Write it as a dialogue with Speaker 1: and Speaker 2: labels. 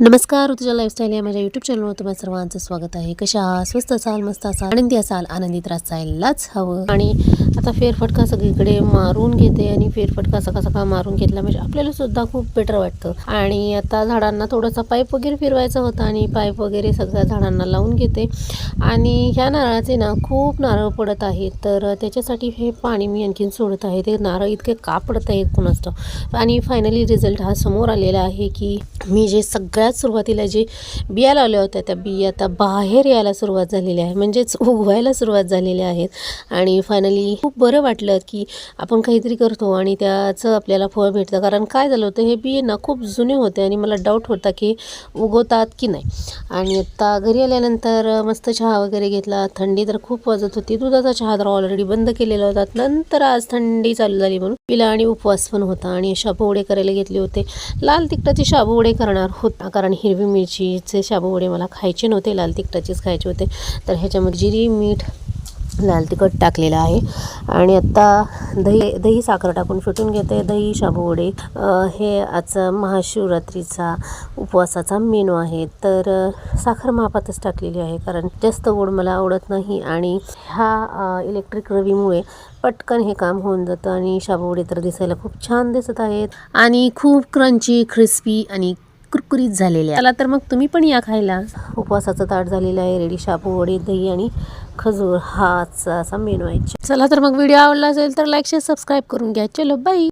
Speaker 1: नमस्कार, ऋतुजा लाईफस्टाईल या माझ्या यूट्यूब चॅनलवर तुम्हा सर्वांचं स्वागत आहे. कशा आहात? स्वस्त असाल, मस्त असाल, आनंदी असाल, आनंदीत राहायलाच हवं. आणि आता फेरफटका सगळीकडे मारून घेते आणि फेरफटका सकाळ मारून घेतला म्हणजे आपल्याला सुद्धा खूप बेटर वाटतं. आणि आता झाडांना थोडंसं पाईप वगैरे फिरवायचं होतं आणि पाईप वगैरे सगळ्या झाडांना लावून घेते. आणि ह्या नारळाचे ना खूप नारळ पडत आहेत, तर त्याच्यासाठी हे पाणी मी आणखीन सोडत आहे. ते नारळ इतके का पडत आहेत कुणास ठाऊक. आणि फायनली रिझल्ट हा समोर आलेला आहे की मी जे सगळ्यात सुरुवातीला जे बिया लावल्या होत्या त्या बिया आता बाहेर यायला सुरुवात झालेली आहे, म्हणजेच उगवायला सुरुवात झालेली आहेत. आणि फायनली खूप बरं वाटलं की आपण काहीतरी करतो आणि त्याचं आपल्याला फळ भेटतं. कारण काय झालं होतं, हे बिये ना खूप जुने होते आणि मला डाऊट होता की उगवतात की नाही. आणि आता घरी आल्यानंतर मस्त चहा वगैरे घेतला. थंडी तर खूप वाजत होती. दुधाचा चहा तर ऑलरेडी बंद केलेला होता. नंतर आज थंडी चालू झाली म्हणून पिला आणि उपवास पण होता आणि शाबू करायला घेतले होते. लाल तिखटाचे शाबू करणार होता कारण हिरवी मिरचीचे शाबू मला खायचे नव्हते, लाल तिखटाचेच खायचे होते. तर ह्याच्यामध्ये जिरी, मीठ, लाल तिखट टाकलेलं आहे. आणि आता दही साखर टाकून फेटून घेते. दही शाबू हे आजचा महाशिवरात्रीचा उपवासाचा मेनू आहे. तर साखर मापातच टाकलेली आहे कारण जास्त गोड मला आवडत नाही. आणि ह्या इलेक्ट्रिक रवीमुळे पटकन हे काम होऊन जातं. आणि शाबू तर दिसायला खूप छान दिसत आहेत आणि खूप क्रंची, क्रिस्पी आणि कुरकुरीत झालेले. चला तर मग तुम्ही पण या खायला. उपवासाचं ताट झालेलं आहे रेडी. शाबू दही आणि खजूर हा असा मेनू आहे. चला तर मग व्हिडिओ आवडला असेल तर लाईक शेअर सबस्क्राईब करून घ्या. चलो बाय.